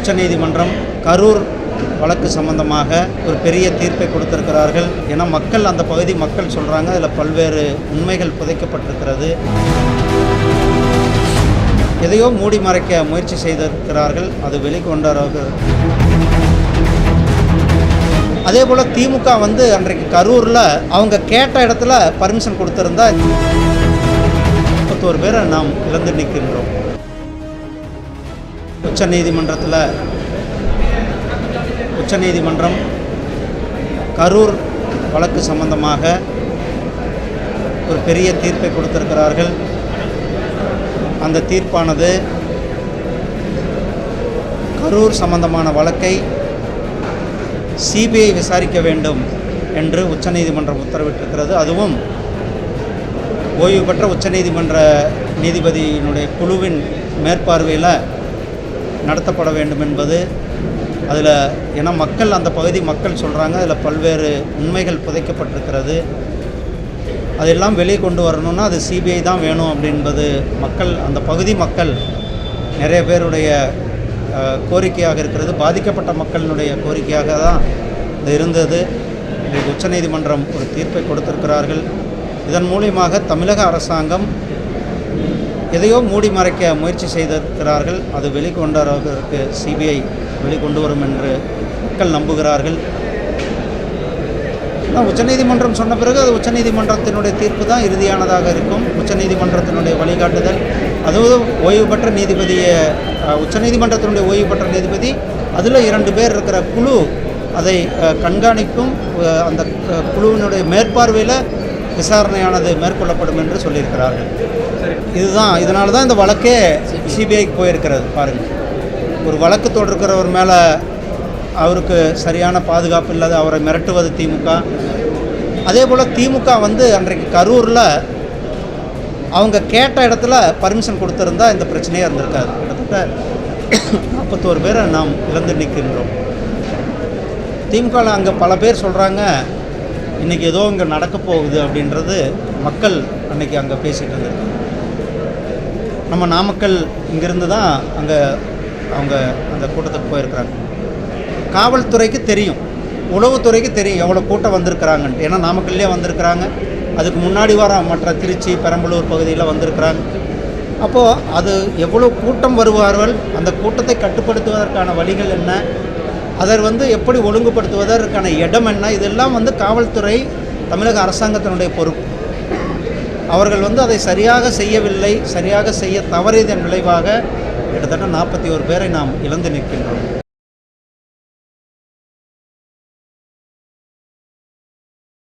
உச்சநீதிமன்றம் கரூர் வழக்கு சம்பந்தமாக ஒரு பெரிய தீர்ப்பை கொடுத்திருக்கிறார்கள். ஏன்னா மக்கள் அந்த பகுதி மக்கள் சொல்கிறாங்க, அதில் பல்வேறு உண்மைகள் புதைக்கப்பட்டிருக்கிறது. எதையோ மூடி மறைக்க முயற்சி செய்திருக்கிறார்கள், அது வெளிக்கொண்டார்கள். அதே போல் திமுக அன்றைக்கு கரூரில் அவங்க கேட்ட இடத்துல பர்மிஷன் கொடுத்துருந்தா 31 பேரை நாம் இழந்து நிற்கின்றோம். உச்சநீதிமன்றம் கரூர் வழக்கு சம்பந்தமாக ஒரு பெரிய தீர்ப்பை கொடுத்திருக்கிறார்கள். அந்த தீர்ப்பானது கரூர் சம்பந்தமான வழக்கை சிபிஐ விசாரிக்க வேண்டும் என்று உச்சநீதிமன்றம் உத்தரவிட்டிருக்கிறது. அதுவும் ஓய்வு பெற்ற உச்சநீதிமன்ற நீதிபதியினுடைய குழுவின் மேற்பார்வையில் நடத்தப்பட வேண்டும் என்பது. அதில் ஏன்னா மக்கள் அந்த பகுதி மக்கள் சொல்கிறாங்க, அதில் பல்வேறு உண்மைகள் புதைக்கப்பட்டிருக்கிறது. அதெல்லாம் வெளியே கொண்டு வரணும்னா அது சிபிஐ தான் வேணும் அப்படின்பது மக்கள், அந்த பகுதி மக்கள் நிறைய பேருடைய கோரிக்கையாக இருக்கிறது. பாதிக்கப்பட்ட மக்களினுடைய கோரிக்கையாக தான் இது இருந்தது. இன்றைக்கு உச்சநீதிமன்றம் ஒரு தீர்ப்பை கொடுத்திருக்கிறார்கள். இதன் மூலியமாக தமிழக அரசாங்கம் எதையோ மூடி மறைக்க முயற்சி செய்திருக்கிறார்கள், அது வெளிக்கொண்டவர்களுக்கு சிபிஐ வெளிக்கொண்டு வரும் என்று மக்கள் நம்புகிறார்கள். உச்சநீதிமன்றம் சொன்ன பிறகு அது உச்சநீதிமன்றத்தினுடைய தீர்ப்பு தான் இறுதியானதாக இருக்கும். உச்சநீதிமன்றத்தினுடைய வழிகாட்டுதல், அதுவும் ஓய்வு பெற்ற நீதிபதியை, உச்சநீதிமன்றத்தினுடைய ஓய்வு பெற்ற நீதிபதி, அதில் 2 பேர் இருக்கிற குழு அதை கண்காணிக்கும். அந்த குழுவினுடைய மேற்பார்வையில் விசாரணையானது மேற்கொள்ளப்படும் என்று சொல்லியிருக்கிறார்கள். இதனால தான் இந்த வழக்கே சிபிஐக்கு போயிருக்கிறது. பாருங்கள், ஒரு வழக்கு தொடர்கிறவர் மேலே அவருக்கு சரியான பாதுகாப்பு இல்லாத அவரை மிரட்டுவது திமுக. அதே போல் திமுக அன்றைக்கு கரூரில் அவங்க கேட்ட இடத்துல பர்மிஷன் கொடுத்துருந்தா இந்த பிரச்சனையாக இருந்திருக்காது. கிட்டத்தட்ட 41 பேரை நாம் இழந்து நிற்கின்றோம். திமுகவில் அங்கே பல பேர் சொல்கிறாங்க, இன்றைக்கி ஏதோ இங்கே நடக்க போகுது அப்படின்றது மக்கள் அன்றைக்கி அங்கே பேசிகிட்டு இருந்திருக்கு. நம்ம நாமக்கல் இங்கேருந்து தான் அங்கே அவங்க அந்த கூட்டத்துக்கு போயிருக்கிறாங்க. காவல்துறைக்கு தெரியும், உளவுத்துறைக்கு தெரியும் எவ்வளோ கூட்டம் வந்திருக்கிறாங்கன்ட்டு. ஏன்னா நாமக்கல்லே வந்திருக்கிறாங்க, அதுக்கு முன்னாடி வர மற்ற திருச்சி, பெரம்பலூர் பகுதியில் வந்திருக்கிறாங்க. அப்போது அது எவ்வளோ கூட்டம் வருவார்கள், அந்த கூட்டத்தை கட்டுப்படுத்துவதற்கான வழிகள் என்ன, அதை எப்படி ஒழுங்குபடுத்துவதற்கான இடம் என்ன, இதெல்லாம் காவல்துறை தமிழக அரசாங்கத்தினுடைய பொறுப்பு. அவர்கள் அதை சரியாக செய்யவில்லை, சரியாக செய்ய தவறியதன் விளைவாக கிட்டத்தட்ட 41 பேரை நாம் இழந்து நிற்கின்றோம்.